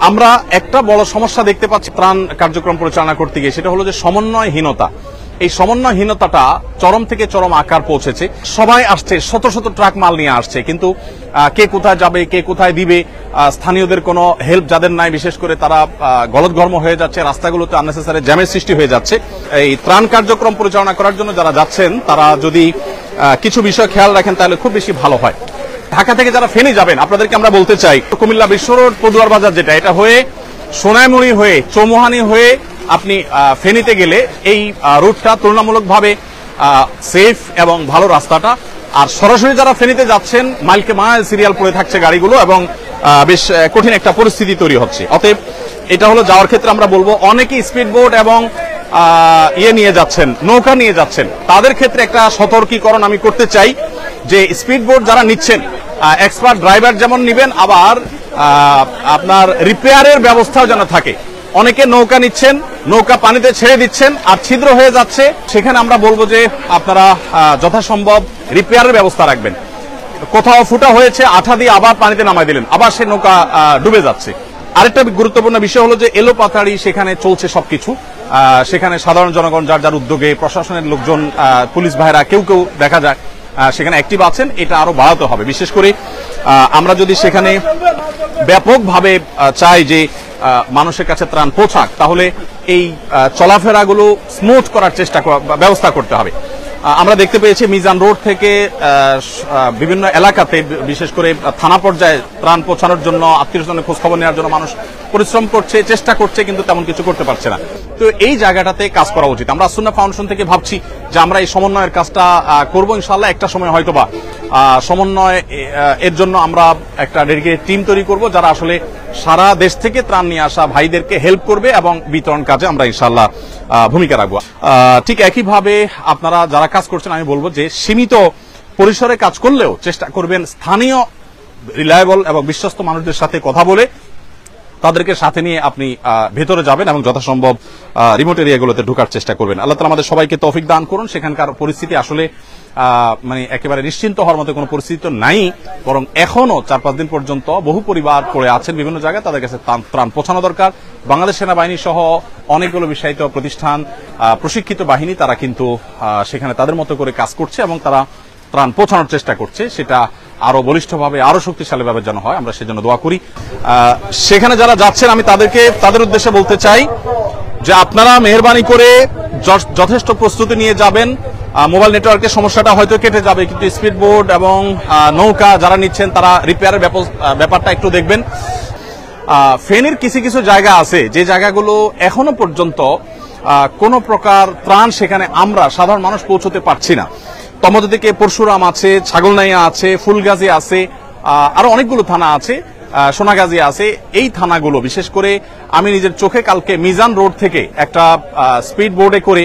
আমরা একটা বড় সমস্যা দেখতে পাচ্ছি ত্রাণ কার্যক্রম পরিচালনা করতে গিয়ে, সেটা হলো যে সমন্বয়হীনতা। এই সমন্বয়হীনতাটা চরম থেকে চরম আকার পৌঁছেছে। সবাই আসছে, শত শত ট্রাক মাল নিয়ে আসছে, কিন্তু কে কোথায় যাবে, কে কোথায় দিবে, স্থানীয়দের কোনো হেল্প যাদের নাই, বিশেষ করে তারা গলদঘর্ম হয়ে যাচ্ছে, রাস্তাগুলোতে আননেসেসারি জ্যামের সৃষ্টি হয়ে যাচ্ছে। এই ত্রাণ কার্যক্রম পরিচালনা করার জন্য যারা যাচ্ছেন তারা যদি কিছু বিষয় খেয়াল রাখেন তাহলে খুব বেশি ভালো হয়। ঢাকা থেকে যারা ফেনী যাবেন আপনাদেরকে আমরা বলতে চাই, কুমিল্লা বিশ্ব রোড, পদুয়ার বাজার, যেটা এটা হয়ে সোনাইমুড়ি হয়ে চৌমুহানি হয়ে আপনি ফেনীতে গেলে এই রুটটা তুলনামূলকভাবে সেফ এবং ভালো রাস্তাটা। আর সরাসরি যারা ফেনীতে যাচ্ছেন মাইলকে মাইল সিরিয়াল পড়ে থাকছে গাড়িগুলো এবং বেশ কঠিন একটা পরিস্থিতি তৈরি হচ্ছে। অতএব এটা হলো যাওয়ার ক্ষেত্রে আমরা বলবো অনেকেই স্পিড বোট এবং নিয়ে যাচ্ছেন, নৌকা নিয়ে যাচ্ছেন, তাদের ক্ষেত্রে একটা সতর্কীকরণ আমি করতে চাই যে স্পিড বোট যারা নিচ্ছেন এক্সপার্ট ড্রাইভার যেমন নিবেন, আবার আপনার রিপেয়ারের ব্যবস্থাও যেন থাকে। অনেকে নৌকা নিচ্ছেন, নৌকা পানিতে ছেড়ে দিচ্ছেন আর ছিদ্র হয়ে যাচ্ছে, সেখানে আমরা বলবো যে আপনারা যথাসম্ভব রিপেয়ারের ব্যবস্থা রাখবেন। কোথাও ফুটা হয়েছে, আঠা দিয়ে আবার পানিতে নামাই দিলেন, আবার সে নৌকা ডুবে যাচ্ছে। আরেকটা গুরুত্বপূর্ণ বিষয় হলো যে এলোপাতাড়ি সেখানে চলছে সবকিছু। সেখানে সাধারণ জনগণ যার যার উদ্যোগে, প্রশাসনের লোকজন, পুলিশ ভাইরা কেউ কেউ দেখা যায় সেখানে অ্যাক্টিভ আছেন। এটা আরো বাড়াতে হবে। বিশেষ করে আমরা যদি সেখানে ব্যাপকভাবে চাই যে মানুষের কাছে ত্রাণ পৌঁছাক, তাহলে এই চলাফেরাগুলো স্মুথ করার ব্যবস্থা করতে হবে। আমরা দেখতে পেয়েছি মিজান রোড থেকে বিভিন্ন এলাকাতে, বিশেষ করে থানা পর্যায়ে ত্রাণ পৌঁছানোর জন্য, আত্মীয়স্বজনের খোঁজখবর নেওয়ার জন্য মানুষ পরিশ্রম করছে, চেষ্টা করছে, কিন্তু তেমন কিছু করতে পারছে না। তো এই জায়গাটাতে কাজ করা উচিত। আমরা সুন্নাহ ফাউন্ডেশন থেকে ভাবছি যে আমরা এই সমন্বয়ের কাজটা করব ইনশাআল্লাহ। একটা সময় হয়তোবা সমন্বয় এর জন্য আমরা একটা ডেডিকেটেড টিম তৈরি করব, যারা আসলে সারা দেশ থেকে ত্রাণ নিয়ে আসা ভাইদেরকে হেল্প করবে এবং বিতরণ কাজে আমরা ইনশাআল্লাহ ভূমিকা রাখবো। ঠিক একইভাবে আপনারা যারা কাজ করছেন, আমি বলবো যে সীমিত পরিসরে কাজ করলেও চেষ্টা করবেন স্থানীয় রিলায়েবল এবং বিশ্বস্ত মানুষদের সাথে কথা বলে তাদেরকে সাথে নিয়ে আপনি ভেতরে যাবেন এবং যথাসম্ভব রিমোট এরিয়াগুলোতে ঢোকার চেষ্টা করবেন। আল্লাহ তাআলা আমাদের সবাইকে তৌফিক দান করুন। সেখানকার পরিস্থিতি আসলে মানে একেবারে নিশ্চিন্ত হওয়ার মতো কোনো পরিস্থিতি তো নাই, বরং এখনো 4-5 দিন পর্যন্ত বহু পরিবার পড়ে আছেন বিভিন্ন জায়গায়, তাদের কাছে ত্রাণ পৌঁছানো দরকার। বাংলাদেশ সেনাবাহিনী সহ অনেকগুলো বিষয়িত প্রতিষ্ঠান, প্রশিক্ষিত বাহিনী, তারা কিন্তু সেখানে তাদের মতো করে কাজ করছে এবং তারা ত্রাণ পৌঁছানোর চেষ্টা করছে। সেটা আরো বলিষ্ঠভাবে, আরো শক্তিশালীভাবে যেন হয়, আমরা সেজন্য দোয়া করি। সেখানে যারা যাচ্ছেন আমি তাদের উদ্দেশ্যে বলতে চাই যে আপনারা মেহেরবানি করে যথেষ্ট প্রস্তুতি নিয়ে যাবেন। মোবাইল নেটওয়ার্কের সমস্যাটা হয়তো কেটে যাবে, কিন্তু স্পিড বোট এবং নৌকা যারা নিচ্ছেন তারা রিপেয়ারের ব্যাপারটা একটু দেখবেন। ফেনীর কিছু কিছু জায়গা আছে যে জায়গাগুলো এখনো পর্যন্ত কোনো প্রকার ত্রাণ সেখানে আমরা সাধারণ মানুষ পৌঁছতে পারছি না। তমদ থেকে পরশুরাম আছে, ছাগলনাইয়া আছে, ফুলগাজী আছে, আরো অনেকগুলো থানা আছে, সোনাগাজী আছে। এই থানাগুলো বিশেষ করে আমি নিজের চোখে কালকে মিজান রোড থেকে একটা স্পিড বোর্ডে করে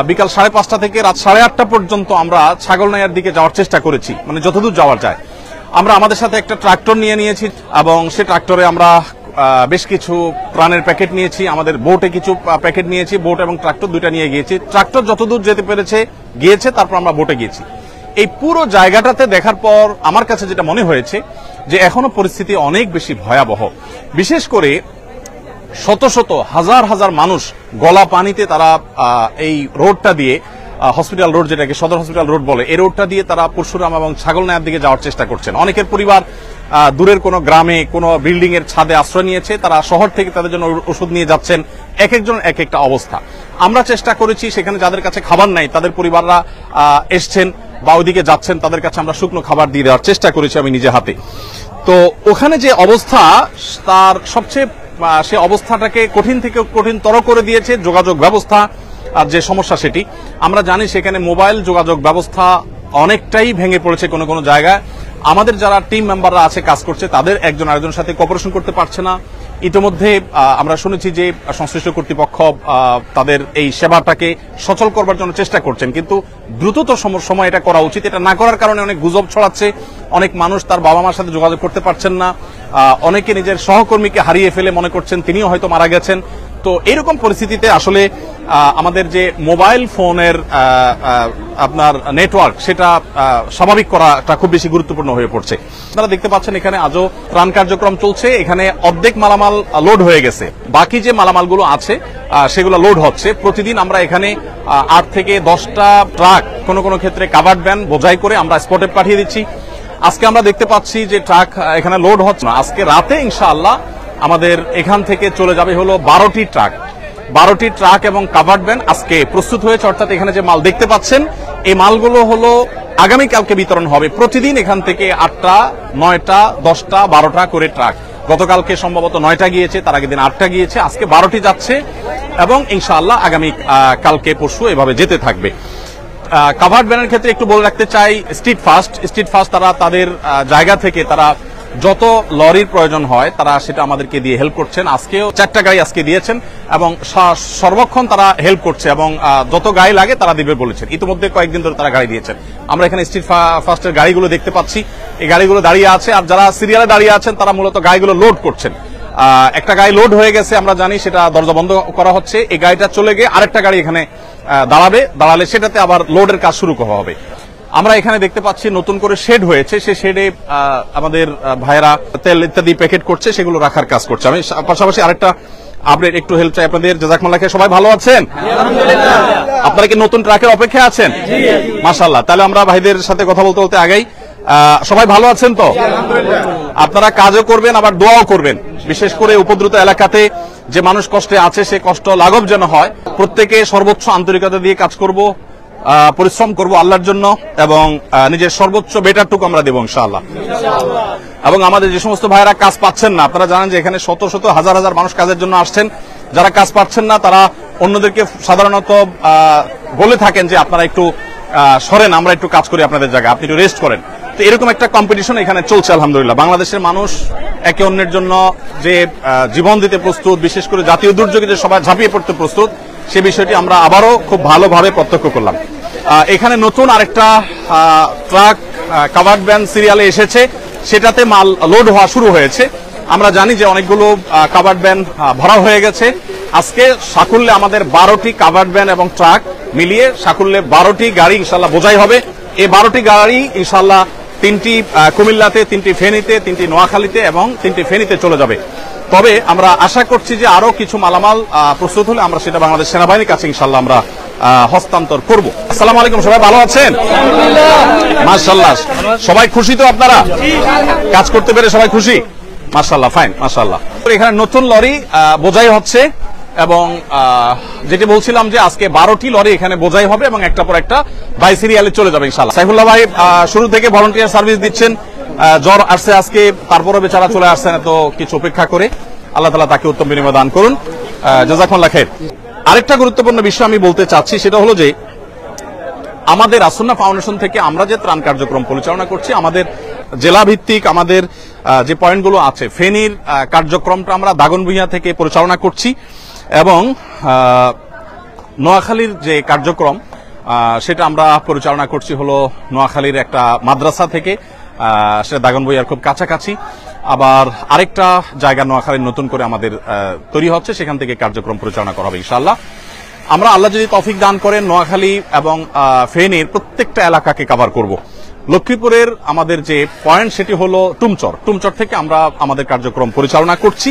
বিকাল 5:30 থেকে রাত 8:30 পর্যন্ত আমরা ছাগলনাইয়ার দিকে যাওয়ার চেষ্টা করেছি, মানে যতদূর যাওয়া যায়। আমরা আমাদের সাথে একটা ট্রাক্টর নিয়েছি এবং সে ট্রাক্টরে আমরা বেশ কিছু ত্রাণের প্যাকেট নিয়েছি, আমাদের বোটে কিছু প্যাকেট নিয়েছি, বোট এবং ট্রাক্টর দুইটা নিয়ে গিয়েছি। ট্রাক্টর যতদূর যেতে পেরেছে গিয়েছে, তারপর আমরা বোটে গিয়েছি। এই পুরো জায়গাটাতে দেখার পর আমার কাছে যেটা মনে হয়েছে যে এখনো পরিস্থিতি অনেক বেশি ভয়াবহ। বিশেষ করে শত শত হাজার হাজার মানুষ গলা পানিতে তারা এই রোডটা দিয়ে, হসপিটাল রোড যেটাকে সদর হসপিটাল রোড বলে, এই রোডটা দিয়ে তারা পরশুরাম এবং ছাগলনাইয়ার দিকে যাওয়ার চেষ্টা করছেন। অনেকের পরিবার দূরের কোনো গ্রামে কোনো বিল্ডিং এর ছাদে আশ্রয় নিয়েছে, তারা শহর থেকে তাদের জন্য ওষুধ নিয়ে যাচ্ছেন। এক একজন এক একটা অবস্থা। আমরা চেষ্টা করেছি সেখানে যাদের কাছে খাবার নাই তাদের পরিবাররা এসছেন বা ওইদিকে যাচ্ছেন, তাদের কাছে আমরা শুকনো খাবার দিয়ে দেওয়ার চেষ্টা করেছি আমি নিজে হাতে। তো ওখানে যে অবস্থা, তার সবচেয়ে সে অবস্থাটাকে কঠিন থেকে কঠিনতর করে দিয়েছে যোগাযোগ ব্যবস্থা। আর যে সমস্যা সেটি আমরা জানি, সেখানে মোবাইল যোগাযোগ ব্যবস্থা অনেকটাই ভেঙে পড়েছে কোনো কোনো জায়গায়। আমাদের যারা টিম মেম্বাররা আছে কাজ করছে, তাদের একজন আরেকজনের সাথে কোঅপারেশন করতে পারছে না। ইতিমধ্যে আমরা শুনেছি যে সংশ্লিষ্ট কর্তৃপক্ষ তাদের এই সেবাটাকে সচল করবার জন্য চেষ্টা করছেন, কিন্তু দ্রুততর সময় এটা করা উচিত। এটা না করার কারণে অনেক গুজব ছড়াচ্ছে, অনেক মানুষ তার বাবা মার সাথে যোগাযোগ করতে পারছেন না, অনেকে নিজের সহকর্মীকে হারিয়ে ফেলে মনে করছেন তিনিও হয়তো মারা গেছেন। তো এরকম পরিস্থিতিতে আসলে আমাদের যে মোবাইল ফোনের আপনার নেটওয়ার্ক সেটা স্বাভাবিক করাটা খুব বেশি গুরুত্বপূর্ণ হয়ে পড়ছে। আপনারা দেখতে পাচ্ছেন এখানে আজও ত্রাণ কার্যক্রম চলছে। এখানে অর্ধেক মালামাল লোড হয়ে গেছে, বাকি যে মালামালগুলো আছে সেগুলো লোড হচ্ছে। প্রতিদিন আমরা এখানে 8 থেকে 10টা ট্রাক, কোন কোন ক্ষেত্রে কাভার্ড ভ্যান বোঝাই করে আমরা স্পটে পাঠিয়ে দিচ্ছি। আজকে আমরা দেখতে পাচ্ছি যে ট্রাক এখানে লোড হচ্ছে না। আজকে রাতে ইনশাআল্লাহ আমাদের এখান থেকে চলে যাবে হলো 12টি ট্রাক। 12টি ট্রাক এবং কাভার্ড ভ্যান আজকে প্রস্তুত হয়েছে, অর্থাৎ এখানে যে মাল দেখতে পাচ্ছেন এই মালগুলো হলো আগামীকালকে বিতরণ হবে। প্রতিদিন এখান থেকে 8টা, 9টা, 10টা, 12টা করে ট্রাক। গতকালকে সম্ভবত 9টা গিয়েছে, তার আগের দিন 8টা গিয়েছে, আজকে 12টি যাচ্ছে এবং ইনশাআল্লাহ আগামী কালকে পরশু এভাবে যেতে থাকবে। কাভার্ড ভ্যানের ক্ষেত্রে একটু বলে রাখতে চাই, স্ট্রিট ফাস্ট তারা তাদের জায়গা থেকে তারা যত লরির প্রয়োজন হয় তারা সেটা আমাদেরকে দিয়ে হেল্প করছেন। আজকেও 4টা গাড়ি আজকে দিয়েছেন এবং সর্বক্ষণ তারা হেল্প করছে এবং যত গাড়ি লাগে তারা দিবে বলেছেন। ইতিমধ্যে কয়েকদিন ধরে তারা গাড়ি দিয়েছেন। আমরা এখানে স্ট্রিট ফাস্টের গাড়িগুলো দেখতে পাচ্ছি, এই গাড়িগুলো দাঁড়িয়ে আছে আর যারা সিরিয়ালে দাঁড়িয়ে আছেন তারা মূলত গাড়িগুলো লোড করছেন। একটা গাড়ি লোড হয়ে গেছে, আমরা জানি, সেটা দরজা বন্ধ করা হচ্ছে। এই গাড়িটা চলে গিয়ে আরেকটা গাড়ি এখানে দাঁড়ালে সেটাতে আবার লোডের কাজ শুরু করা হবে। আমরা এখানে দেখতে পাচ্ছি নতুন করে শেড হয়েছে, সেই শেডে আমাদের ভাইয়েরা তেল ইত্যাদি প্যাকেট করছে, সেগুলো রাখার কাজ করছে। আমি পাশাপাশি আরেকটা আপডেট একটু হেল্প চাই আপনাদের। জাযাকুমুল্লাহ খাইর। সবাই ভালো আছেন? আপনারা কি নতুন ট্রাকের অপেক্ষায় আছেন? মাশাআল্লাহ। তাহলে আমরা ভাইদের সাথে কথা বলতে বলতে আগাই। সবাই ভালো আছেন তো? আপনারা কাজও করবেন আবার দোয়াও করবেন। বিশেষ করে উপদ্রুত এলাকাতে যে মানুষ কষ্টে আছে সে কষ্ট লাঘব যেন হয়। প্রত্যেকে সর্বোচ্চ আন্তরিকতা দিয়ে কাজ করব, পরিশ্রম করব আল্লাহর জন্য এবং নিজের সর্বোচ্চ বেটারটুকু আমরা দেব ইনশাআল্লাহ। এবং আমাদের যে সমস্ত ভাইয়েরা কাজ পাচ্ছেন না, আপনারা জানেন যে এখানে শত শত হাজার হাজার মানুষ কাজের জন্য আসছেন। যারা কাজ পাচ্ছেন না তারা অন্যদেরকে সাধারণত বলে থাকেন যে আপনারা একটু সরেন, আমরা একটু কাজ করি আপনাদের জায়গায়, আপনি একটু রেস্ট করেন। তো এরকম একটা কম্পিটিশন এখানে চলছে আলহামদুলিল্লাহ। বাংলাদেশের মানুষ একে অন্যের জন্য যে জীবন দিতে প্রস্তুত, বিশেষ করে জাতীয় দুর্যোগে যে সবাই ঝাঁপিয়ে পড়তে প্রস্তুত, সে বিষয়টি আমরা আবারও খুব ভালোভাবে প্রত্যক্ষ করলাম। এখানে নতুন আরেকটা ট্রাক কাভার্ড ভ্যান সিরিয়ালে এসেছে, সেটাতে মাল লোড হওয়া শুরু হয়েছে। আমরা জানি যে অনেকগুলো কাভার্ড ভ্যান ভরা হয়ে গেছে। আজকে সাকুল্যে আমাদের 12টি কাভার্ড ভ্যান এবং ট্রাক মিলিয়ে সাকুল্যে 12টি গাড়ি ইনশাল্লাহ বোঝাই হবে। এই 12টি গাড়ি ইনশাল্লাহ 3টি কুমিল্লাতে, 3টি ফেনীতে, 3টি নোয়াখালীতে এবং 3টি ফেনীতে চলে যাবে। তবে আমরা আশা করছি যে আরো কিছু মালামাল প্রস্তুত হলে আমরা সেটা বাংলাদেশ সেনাবাহিনীর কাছে ইনশাল্লাহ আমরা হস্তান্তর করব। আসসালামু আলাইকুম। সবাই ভালো আছেন? মাশাআল্লাহ। সবাই খুশি তো? আপনারা কাজ করতে পেরে সবাই খুশি? মাশাআল্লাহ, ফাইন, মাশাআল্লাহ। এখানে নতুন লরি বোঝাই হচ্ছে এবং যেটি বলছিলাম যে আজকে 12টি লরি এখানে বোঝাই হবে এবং একটা পর একটা বাই সিরিয়ালে চলে যাবে ইনশাআল্লাহ। সাইফুল্লাহ ভাই শুরু থেকে ভলান্টিয়ার সার্ভিস দিচ্ছেন, জ্বর আসছে আজকে, তারপরে বেচারা চলে আসছেন এত কিছু উপেক্ষা করে। আল্লাহ তাআলা তাকে উত্তম বিনিময় দান করুন। জাযাকুমুল্লাহ খাইর। আরেকটা গুরুত্বপূর্ণ বিষয় আমি বলতে চাচ্ছি, সেটা হলো যে আমাদের আসুন্নাহ ফাউন্ডেশন থেকে আমরা যে ত্রাণ কার্যক্রম পরিচালনা করছি, আমাদের জেলা ভিত্তিক আমাদের যে পয়েন্টগুলো আছে, ফেনীর কার্যক্রমটা আমরা দাগনভূঞা থেকে পরিচালনা করছি এবং নোয়াখালীর যে কার্যক্রম সেটা আমরা পরিচালনা করছি হলো নোয়াখালীর একটা মাদ্রাসা থেকে, সেটা দাগনভূঞার খুব কাছাকাছি। আবার আরেকটা জায়গা নোয়াখালীর নতুন করে আমাদের তৈরি হচ্ছে, সেখান থেকে কার্যক্রম পরিচালনা করা হবে ইনশাআল্লাহ। আমরা আল্লাহ যদি তৌফিক দান করেন নোয়াখালী এবং ফেনীর প্রত্যেকটা এলাকাকে কভার করব। লক্ষ্মীপুরের আমাদের যে পয়েন্ট সেটি হলো টুমচর থেকে আমরা আমাদের কার্যক্রম পরিচালনা করছি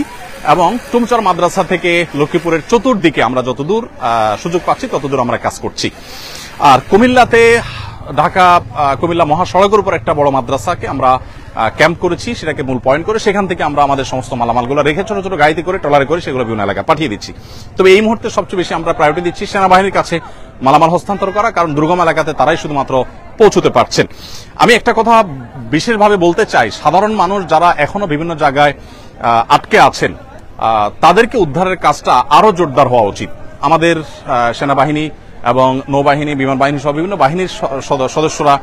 এবং টুমচর মাদ্রাসা থেকে লক্ষ্মীপুরের চতুর্দিকে আমরা যতদূর সুযোগ পাচ্ছি ততদূর আমরা কাজ করছি। আর কুমিল্লাতে ঢাকা কুমিল্লা মহাসড়কের উপর একটা বড় মাদ্রাসাকে আমরা ক্যাম্প করেছি, সেটাকে মূল পয়েন্ট করে সেখান থেকে আমরা আমাদের সমস্ত মালামালগুলো রেখে ছোট ছোট গাড়িতে করে ট্রলারে করে সেগুলো বিভিন্ন এলাকায় পাঠিয়ে দিচ্ছি। তবে এই মুহূর্তে সবচেয়ে বেশি আমরা প্রায়োরিটি দিচ্ছি সেনাবাহিনীর কাছে মালামাল হস্তান্তর করা, কারণ দুর্গম এলাকাতে তারাই শুধুমাত্র পৌঁছতে পারছেন। আমি একটা কথা বিশেষভাবে বলতে চাই, সাধারণ মানুষ যারা এখনো বিভিন্ন জায়গায় আটকে আছেন তাদেরকে উদ্ধারের কাজটা আরো জোরদার হওয়া উচিত। আমাদের সেনাবাহিনী এবং নৌবাহিনী, বিমান বাহিনী সহ বিভিন্ন বাহিনীর সদস্যরা,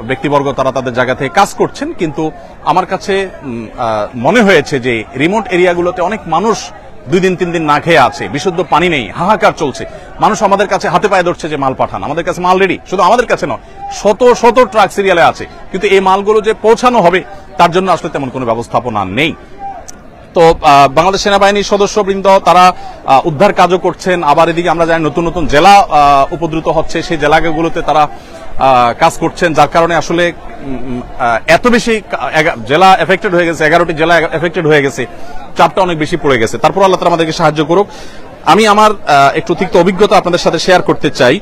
ব্যক্তিবর্গ তারা তাদের জায়গা থেকে কাজ করছেন, কিন্তু আমার কাছে মনে হয়েছে যে রিমোট এরিয়াগুলোতে অনেক মানুষ 2 দিন 3 দিন না খেয়ে আছে, বিশুদ্ধ পানি নেই, হাহাকার চলছে। মানুষ আমাদের কাছে হাতে পায়ে ধরছে যে মাল পাঠান, আমাদের কাছে মাল রেডি, শুধু আমাদের কাছে নয়, শত শত ট্রাক সিরিয়ালে আছে, কিন্তু এই মালগুলো যে পৌঁছানো হবে তার জন্য আসলে তেমন কোনো ব্যবস্থাপনা নেই। তো বাংলাদেশ সেনাবাহিনীর সদস্যবৃন্দ তারা উদ্ধার কাজও করছেন, আবার এদিকে আমরা জানি নতুন নতুন জেলা উপদ্রুত হচ্ছে, সেই জেলাগুলোতে তারা কাজ করছেন, যার কারণে আসলে এত বেশি জেলা এফেক্টেড হয়ে গেছে, 11টি জেলা এফেক্টেড হয়ে গেছে, চাপটা অনেক বেশি পড়ে গেছে। তারপর আল্লাহ তাআলা আমাদেরকে সাহায্য করুক। আমি আমার একটু তিক্ত অভিজ্ঞতা আপনাদের সাথে শেয়ার করতে চাই।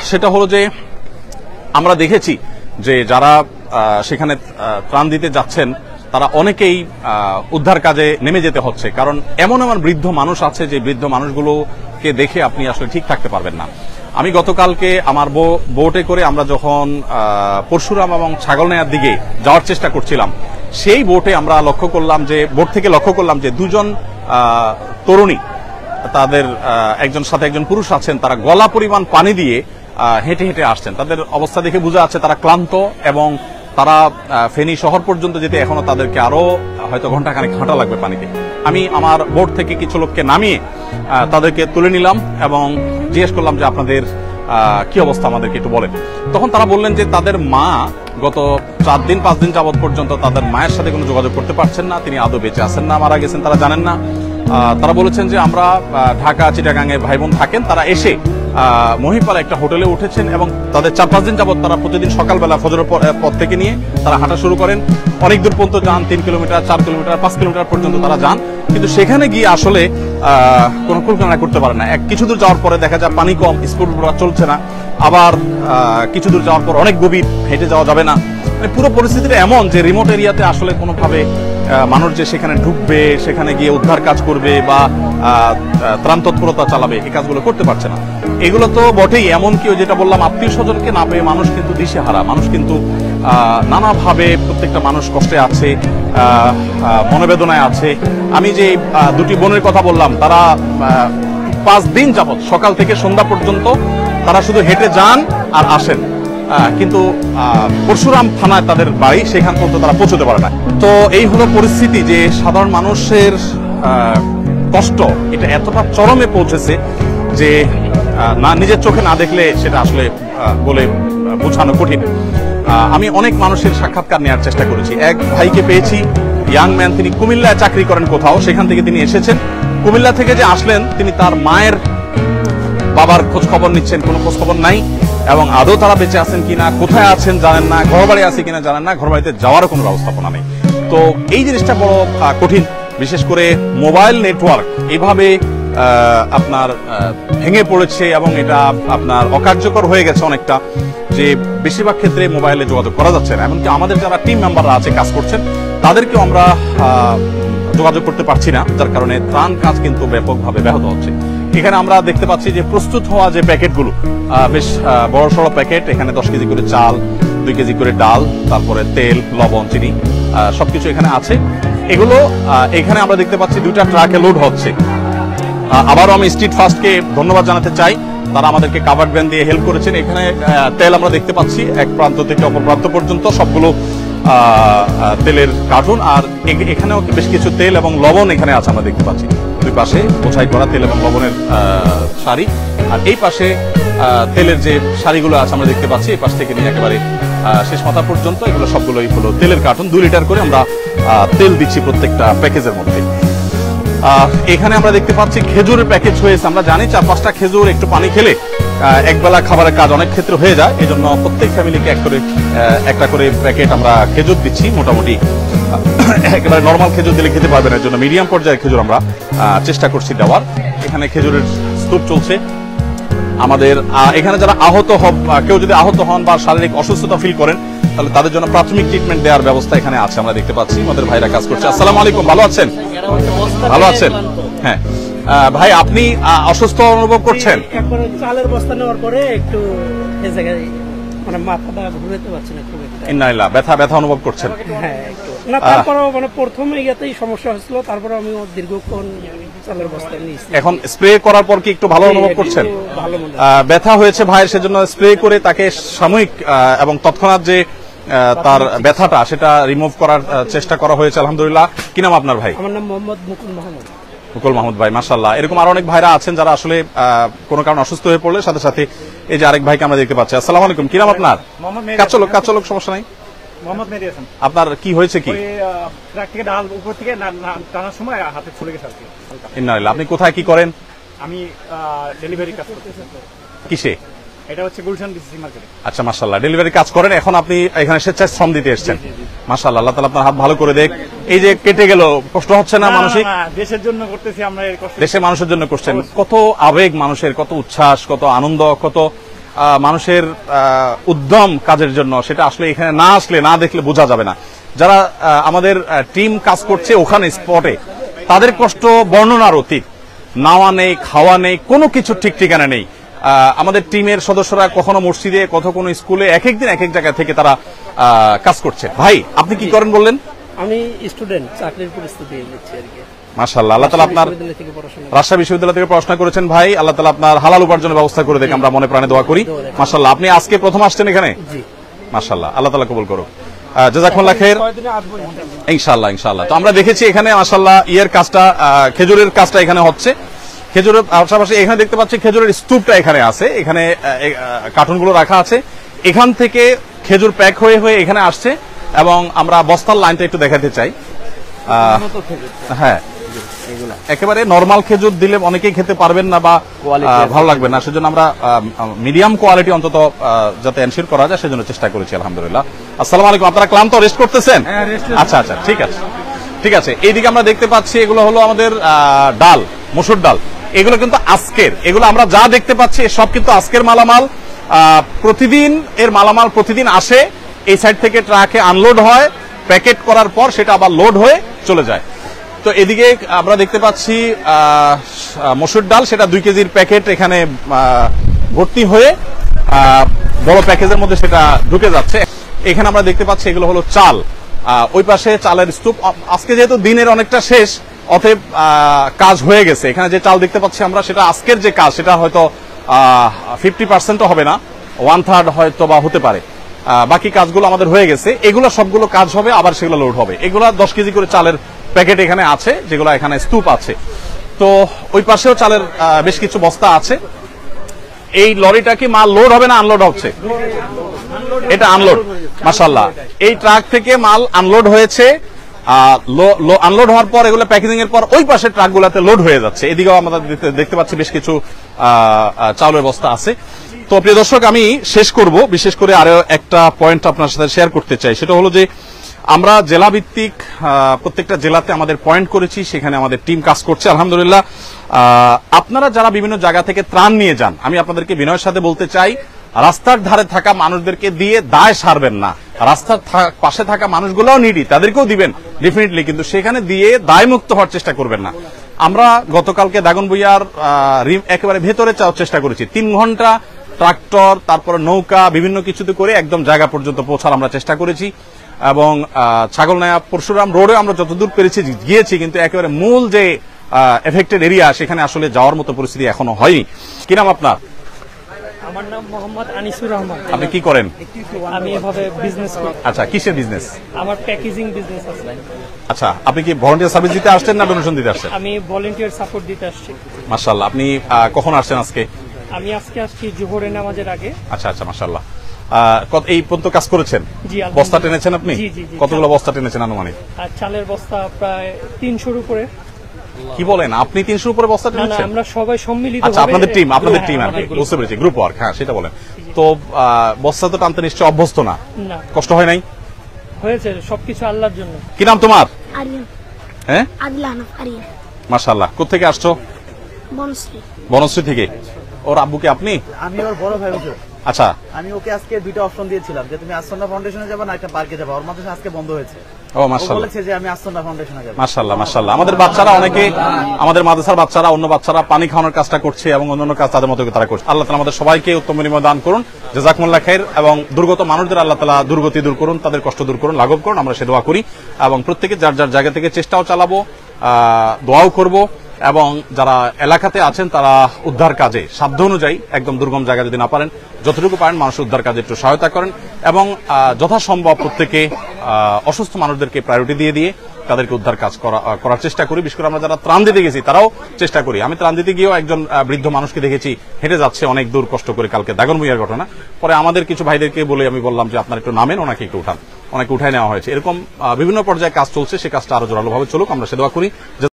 সেটা হলো যে আমরা দেখেছি যে যারা সেখানে ত্রাণ দিতে যাচ্ছেন তারা অনেকেই উদ্ধার কাজে নেমে যেতে হচ্ছে, কারণ এমন এমন বৃদ্ধ মানুষ আছে যে বৃদ্ধ মানুষগুলোকে দেখে আপনি আসলে ঠিক থাকতে পারবেন না। আমি গতকালকে আমার বোটে করে আমরা যখন পরশুরাম এবং ছাগলনাইয়ার দিকে যাওয়ার চেষ্টা করছিলাম, সেই বোটে আমরা বোট থেকে লক্ষ্য করলাম যে দুজন তরুণী, তাদের একজন সাথে একজন পুরুষ আছেন, তারা গলা পরিমাণ পানি দিয়ে হেঁটে হেঁটে আসছেন। তাদের অবস্থা দেখে বোঝা যাচ্ছে তারা ক্লান্ত এবং তারা ফেনী শহর পর্যন্ত যেতে এখনো তাদেরকে আরো হয়তো ঘন্টাখানেক হাঁটা লাগবে পানিতে। আমি আমার বোট থেকে কিছু লোককে নামিয়ে তাদেরকে তুলে নিলাম এবং জিজ্ঞেস করলাম যে আপনাদের কি অবস্থা, আমাদেরকে একটু বলেন। তখন তারা বললেন যে তাদের মা গত 4 দিন 5 দিন যাবৎ পর্যন্ত তাদের মায়ের সাথে কোনো যোগাযোগ করতে পারছেন না, তিনি আদৌ বেঁচে আছেন না মারা গেছেন তারা জানেন না। তারা বলেছেন যে আমরা ঢাকা চিটাগাঙে ভাই বোন থাকেন, তারা এসে মহিপালে একটা হোটেলে উঠেছেন এবং তাদের 4-5 দিন যাবৎ তারা প্রতিদিন সকালবেলা ফজরের পর থেকে নিয়ে তারা হাঁটা শুরু করেন, অনেক দূর পর্যন্ত যান, 3 কিলোমিটার 4 কিলোমিটার 5 কিলোমিটার পর্যন্ত তারা যান, কিন্তু সেখানে গিয়ে আসলে কোনো কুলকানা করতে পারে না। কিছু দূর যাওয়ার পরে দেখা যায় পানি কম, স্কুল চলছে না, আবার কিছু দূর যাওয়ার পর অনেক গভীর, হেঁটে যাওয়া যাবে না। মানে পুরো পরিস্থিতিটা এমন যে রিমোট এরিয়াতে আসলে কোনোভাবে মানুষ যে সেখানে ঢুকবে, সেখানে গিয়ে উদ্ধার কাজ করবে বা ত্রাণ তৎপরতা চালাবে, এই কাজগুলো করতে পারছে না। এগুলো তো বটেই, এমনকি যেটা বললাম আত্মীয় স্বজনকে না পেয়ে মানুষ কিন্তু দিশেহারা, মানুষ কিন্তু নানাভাবে প্রত্যেকটা মানুষ কষ্টে আছে, মনোবেদনায় আছে। আমি যে দুটি বোনের কথা বললাম, তারা 5 দিন যাবৎ সকাল থেকে সন্ধ্যা পর্যন্ত তারা শুধু হেঁটে যান আর আসেন, কিন্তু পরশুরাম থানায় তাদের বাড়ি, সেখান পর্যন্ত তারা পৌঁছতে পারে না। তো এই হলো পরিস্থিতি যে সাধারণ মানুষের কষ্ট এটা এতটা চরমে পৌঁছেছে যে না নিজের চোখে না দেখলে সেটা আসলে বলে বোঝানো কঠিন। আমি অনেক মানুষের সাক্ষাৎকার নেওয়ার চেষ্টা করেছি। এক ভাইকে পেয়েছি, ইয়াং ম্যান, তিনি কুমিল্লায় চাকরি করেন কোথাও, সেখান থেকে তিনি এসেছেন। কুমিল্লা থেকে যে আসলেন তিনি তার মায়ের বাবার খোঁজ খবর নিচ্ছেন, কোনো খোঁজ খবর নাই এবং আদৌ তারা বেঁচে আছেন কিনা, কোথায় আছেন জানেন না, ঘর বাড়ি আছে কিনা জানেন না, ঘর বাড়িতে যাওয়ারও কোনো ব্যবস্থাপনা নেই। তো এই জিনিসটা বড় কঠিন, বিশেষ করে মোবাইল নেটওয়ার্ক এইভাবে আপনার ভেঙে পড়েছে এবং এটা আপনার অকার্যকর হয়ে গেছে অনেকটা, যে বেশিরভাগ ক্ষেত্রে মোবাইলে যোগাযোগ করা যাচ্ছে না। এমনকি আমাদের যারা টিম মেম্বাররা আছে কাজ করছেন তাদেরকেও আমরা যোগাযোগ করতে পারছি না, যার কারণে ত্রাণ কাজ কিন্তু ব্যাপকভাবে ব্যাহত হচ্ছে। এখানে আমরা দেখতে পাচ্ছি যে প্রস্তুত হওয়া যে প্যাকেটগুলো, বেশ বড় সড়ো প্যাকেট, এখানে 10 কেজি করে চাল, 2 কেজি করে ডাল, তারপরে তেল, লবণ, চিনি সবকিছু এখানে আছে। এগুলো এখানে আমরা দেখতে পাচ্ছি 2টা ট্রাকে লোড হচ্ছে। আবারও আমি স্ট্রিট ফাস্টকে ধন্যবাদ জানাতে চাই, তারা আমাদেরকে কাভার্ড ভ্যান দিয়ে হেল্প করেছেন। এখানে তেল আমরা দেখতে পাচ্ছি এক প্রান্ত থেকে অপর প্রান্ত পর্যন্ত সবগুলো তেলের কার্টুন, আর এখানেও বেশ কিছু তেল এবং লবণ এখানে আছে আমরা দেখতে পাচ্ছি। দুই পাশে বোঝাই করা তেল এবং লবণের সারি, আর এই পাশে তেলের যে সারিগুলো আছে আমরা দেখতে পাচ্ছি, এই পাশ থেকে নিয়ে একেবারে শেষ মাথা পর্যন্ত এগুলো সবগুলোই হলো তেলের কার্টুন। 2 লিটার করে আমরা তেল দিচ্ছি প্রত্যেকটা প্যাকেজের মধ্যে। এখানে আমরা দেখতে পাচ্ছি খেজুরের প্যাকেজ হয়েছে। আমরা জানি 4-5টা খেজুর একটু পানি খেলে একবেলা খাবারের কাজ অনেক ক্ষেত্রে হয়ে যায়, এই জন্য প্রত্যেক ফ্যামিলিকে একটা করে প্যাকেট আমরা খেজুর দিচ্ছি। মোটামুটি একেবারে নর্মাল খেজুর দিলে খেতে পারবে না, এর জন্য মিডিয়াম পর্যায়ের খেজুর আমরা চেষ্টা করছি দেওয়ার। এখানে খেজুরের স্তূপ চলছে আমাদের। এখানে যারা কেউ যদি আহত হন বা শারীরিক অসুস্থতা ফিল করেন তাহলে তাদের জন্য প্রাথমিক ট্রিটমেন্ট দেওয়ার ব্যবস্থা এখানে আছে আমরা দেখতে পাচ্ছি। আমাদের ভাইরা কাজ করছে। আসসালামু আলাইকুম, ভালো আছেন? ভালো আছেন? হ্যাঁ ভাই, আপনি অসুস্থ অনুভব করছেন? চালের বস্তা নেওয়ার পরে একটু মানে মাথাটা ঘুরাতে পারছি না খুব একটা। ইন্নালিল্লাহ, ব্যথা অনুভব করছেন? হ্যাঁ একটু। না তারপরেও মানে প্রথমে ইয়াতেই সমস্যা হয়েছিল, তারপরে আমি দীর্ঘক্ষণ চালের বস্তা নিয়েছি। এখন স্প্রে করার পর কি একটু ভালো অনুভব করছেন? ব্যথা হয়েছে ভাইয়ের, সেজন্য স্প্রে করে তাকে সাময়িক এবং তৎক্ষণাৎ যে তার ব্যথাটা সেটা রিমুভ করার চেষ্টা করা হয়েছে আলহামদুলিল্লাহ। কি নাম আপনার ভাই? আমার নাম মোহাম্মদ মুকুল মাহমুদ। মুকুল মাহমুদ ভাই, মাশাআল্লাহ। এরকম আরো অনেক ভাইরা আছেন যারা আসলে কোনো কারণে অসুস্থ হয়ে পড়লে সাথে সাথে এই যে আরেক ভাইকে আমরা দেখতে পাচ্ছি। আসসালামু আলাইকুম, কি নাম আপনার? কাচলক, সমস্যা নাই। মোহাম্মদ মেহেদী হাসান। আপনার কি হয়েছে কি? ওই ট্রাক থেকে ডাল উপর থেকে টানার সময় হাতে ছুলে গেছে আর কি হালকা। ইন্নালিল্লাহ। আপনি কোথায় কি করেন? আমি ডেলিভারি কাজ করতেছি। কিসে? এটা হচ্ছে গুলশান ডিসিসি মার্কেটে। আচ্ছা, মাশাআল্লাহ। ডেলিভারি কাজ করেন, এখন আপনি এখানে স্বেচ্ছায় শ্রম দিতে এসেছেন। মাশাআল্লাহ, আল্লাহ তাআলা আপনার হাত ভালো করে দেখ। এই যে কেটে গেল, কষ্ট হচ্ছে না মানসিক? দেশের জন্য করতেছি আমরা, এই কষ্ট দেশের মানুষের জন্য করছেন। কত আবেগ মানুষের, কত উচ্ছ্বাস, কত আনন্দ, কত মানুষের উদ্যম কাজের জন্য, সেটা আসলে এখানে না আসলে, না দেখলে বোঝা যাবে না। যারা আমাদের টিম কাজ করছে ওখানে স্পটে, তাদের কষ্ট বর্ণনার অতীত। নাওয়া নেই, খাওয়া নেই, কোনো কিছু ঠিক ঠিকানা নেই। আমাদের টিমের সদস্যরা কখনো মসজিদে, কখনো স্কুলে, এক একদিন এক এক জায়গা থেকে তারা কাজ করছে। ভাই, আপনি কি করেন বললেন? আমি স্টুডেন্ট, চাকরির প্রস্তুতি নিচ্ছি আর কি। মাশাআল্লাহ, আল্লাহ তাআলা আপনার বিশ্ববিদ্যালয় থেকে পড়াশোনা রাজশাহী বিশ্ববিদ্যালয় থেকে পড়াশোনা করেছেন ভাই, আল্লাহ তাআলা আপনার হালাল উপার্জনের ব্যবস্থা করে দেখ, আমরা মনে প্রাণে দোয়া করি। মাশাআল্লাহ, আপনি আজকে প্রথম আসছেন এখানে? জি। মাশাআল্লাহ, আল্লাহ তাআলা কবুল করুক। জাযাকুমুল্লাহ খাইর। ইনশাআল্লাহ, ইনশাআল্লাহ। তো আমরা দেখেছি এখানে মাশাআল্লাহ ইয়ের কাজটা, খেজুরের কাজটা এখানে হচ্ছে। খেজুরের পাশাপাশি এখানে দেখতে পাচ্ছি খেজুরের স্তূপটা এখানে আছে, এখানে কার্টুনগুলো রাখা আছে। এখান থেকে খেজুর প্যাক হয়ে হয়ে এখানে আসছে, এবং আমরা বস্তার লাইনটা একটু দেখাতে চাই। হ্যাঁ, একেবারে নরমাল খেজুর দিলে অনেকেই খেতে পারবেন না বা ভালো লাগবে না, সেজন্য আমরা মিডিয়াম কোয়ালিটি অন্তত যাতে এনশিওর করা যায় সেজন্য চেষ্টা করেছি। আলহামদুলিল্লাহ। আসসালামু আলাইকুম। আপনারা ক্লান্ত, রেস্ট করতেছেন? আচ্ছা আচ্ছা, ঠিক আছে ঠিক আছে। এইদিকে আমরা দেখতে পাচ্ছি এগুলো হলো আমাদের ডাল, মসুর ডাল। এগুলো কিন্তু আজকের, এগুলো আমরা যা দেখতে পাচ্ছি সব কিন্তু আজকের মালামাল। প্রতিদিন এর মালামাল প্রতিদিন আসে, এই সাইড থেকে ট্রাকে আনলোড হয়, প্যাকেট করার পর সেটা আবার লোড হয়ে চলে যায়। তো এদিকে আমরা দেখতে পাচ্ছি মসুর ডাল, সেটা 2 কেজির প্যাকেট এখানে ভর্তি হয়ে বড় প্যাকেজের মধ্যে সেটা ঢুকে যাচ্ছে। এখানে আমরা দেখতে পাচ্ছি এগুলো হলো চাল, ওই পাশে চালের স্তূপ। আজকে যেহেতু দিনের অনেকটা শেষ, অতএব কাজ হয়ে গেছে। এখানে যে চাল দেখতে পাচ্ছি আমরা, সেটা আজকের যে কাজ, সেটা হয়তো 50% হবে না, 1/3 হয়তো বা হতে পারে। বাকি কাজগুলো আমাদের হয়ে গেছে। এগুলো সবগুলো কাজ হবে, আবার সেগুলো লোড হবে। এগুলো 10 কেজি করে চালের প্যাকেট এখানে আছে, যেগুলো এখানে স্তূপ আছে। তো ওই পাশেও চালের বেশ কিছু বস্তা আছে। এই লরিটা কি মাল লোড হবে না আনলোড হচ্ছে? এটা আনলোড। মাশাআল্লাহ, এই ট্রাক থেকে মাল আনলোড হয়েছে। আনলোড হওয়ার পর এগুলো প্যাকেজিং এর পর ওই পাশে ট্রাকগুলোতে লোড হয়ে যাচ্ছে। এদিকেও আমরা দেখতে পাচ্ছি বেশ কিছু চাউলের বস্তা আছে। তো প্রিয় দর্শক, আমি শেষ করব, বিশেষ করে আরো একটা পয়েন্ট আপনার সাথে শেয়ার করতে চাই। সেটা হলো যে আমরা জেলা ভিত্তিক প্রত্যেকটা জেলাতে আমাদের পয়েন্ট করেছি, সেখানে আমাদের টিম কাজ করছে আলহামদুলিল্লাহ। আপনারা যারা বিভিন্ন জায়গা থেকে ত্রাণ নিয়ে যান, আমি আপনাদেরকে বিনয়ের সাথে বলতে চাই, রাস্তার ধারে থাকা মানুষদেরকে দিয়ে দায় সারবেন না। রাস্তার পাশে থাকা মানুষগুলোও নিডি, তাদেরকেও দিবেন ডেফিনেটলি, কিন্তু সেখানে দিয়ে দায় মুক্ত হওয়ার চেষ্টা করবেন না। আমরা গতকালকে দাগনভূঞার একেবারে ভেতরে যাওয়ার চেষ্টা করেছি। 3 ঘন্টা ট্রাক্টর, তারপরে নৌকা, বিভিন্ন কিছুতে করে একদম জায়গা পর্যন্ত পৌঁছার আমরা চেষ্টা করেছি। এবং ছাগলনাইয়া পরশুরাম রোডে আমরা যতদূর পেরেছি গিয়েছি, কিন্তু একেবারে মূল যে এফেক্টেড এরিয়া, সেখানে আসলে যাওয়ার মতো পরিস্থিতি এখনো হয়নি। কি নাম আপনার? আমার নাম মোহাম্মদ আনিসুর রহমান। আপনি কি করেন? আমি এভাবে বিজনেস করি। আচ্ছা, কিসের বিজনেস? আমার প্যাকেজিং বিজনেস আছে। আচ্ছা, আপনি কি ভলান্টিয়ার সার্ভিস দিতে আসছেন না ডোনেশন দিতে আসছেন? আমি ভলান্টিয়ার সাপোর্ট দিতে আসছি। মাশাআল্লাহ। আপনি কখন আসছেন আজকে? আমি আজকে আসছি জোহরের নামাজের আগে। আচ্ছা আচ্ছা, মাশাআল্লাহ। এই পর্যন্ত কাজ করেছেন? জি, বস্তা টেনেছেন আপনি? জি জি জি। কতগুলো বস্তা টেনেছেন আনুমানিক? আর চালের বস্তা প্রায় 300-র উপরে। কি বলেন, আপনি 300 উপরে বস্তা না না, টেনেছেন? আমরা সবাই সম্মিলিত। আচ্ছা, আপনাদের টিম আর কি, বুঝতে পেরেছি, গ্রুপ ওয়ার্ক। হ্যাঁ, সেটা বলেন। তো বস্তা তো টানতে নিশ্চয়ই অভ্যস্ত না? না, কষ্ট হয় নাই? হয়েছে, সবকিছু আল্লাহর জন্য। কি নাম তোমার? আরিয়ান। হ্যাঁ, আদিলানা আরিয়ান। মাশাআল্লাহ। কোত্থেকে আসছো? বনশ্রী। বনশ্রী থেকে। ওর আব্বুকে আপনি? আমি ওর বড় ভাই হুজুর। আচ্ছা, আমি ওকে আজকে 2টা অপশন দিয়েছিলাম যে তুমি আসন্না ফাউন্ডেশনে যাবে না একটা পার্কে যাবে। ওর মাদ্রাসা আজকে বন্ধ হয়েছে। ও ও মাশাআল্লাহ, বলেছে যে আমি আসন্না ফাউন্ডেশনে যাব। মাশাআল্লাহ মাশাআল্লাহ। আমাদের বাচ্চারা অনেকে, আমাদের মাদ্রাসার বাচ্চারা, অন্য বাচ্চারা পানি খাওয়ানোর কাজটা করছে এবং অন্যান্য কাজ তাদের মতো তারা করছে। আল্লাহ তাআলা আমাদের সবাইকে উত্তম বিনিময় দান করুন। জাযাকুমুল্লাহ খাইর। এবং দুর্গত মানুষদের আল্লাহ তাআলা দুর্গতি দূর করুন, তাদের কষ্ট দূর করুন, লাঘব করুন, আমরা সে দোয়া করি। এবং প্রত্যেকে যার যার জায়গা থেকে চেষ্টাও চালাবো, দোয়াও করব। এবং যারা এলাকাতে আছেন তারা উদ্ধার কাজে সাধ্য অনুযায়ী, একদম দুর্গম জায়গা যদি না পারেন, যতটুকু পারেন মানুষ উদ্ধার কাজে একটু সহায়তা করেন। এবং যথাসম্ভব প্রত্যেকে অসুস্থ মানুষদেরকে প্রায়োরিটি দিয়ে দিয়ে তাদেরকে উদ্ধার কাজ করার চেষ্টা করি। বিশেষ করে আমরা যারা ত্রাণ দিতে গেছি তারাও চেষ্টা করি। আমি ত্রাণ দিতে গিয়েও একজন বৃদ্ধ মানুষকে দেখেছি, হেঁটে যাচ্ছে অনেক দূর কষ্ট করে, কালকে দাগনভূঞার ঘটনা। পরে আমাদের কিছু ভাইদেরকে বলে আমি বললাম যে আপনারা একটু নামেন, ওনাকে একটু উঠান। অনেকে উঠায় নেওয়া হয়েছে। এরকম বিভিন্ন পর্যায়ে কাজ চলছে, সে কাজটা আরো জোরালোভাবে চলুক, আমরা সে দোয়া করি।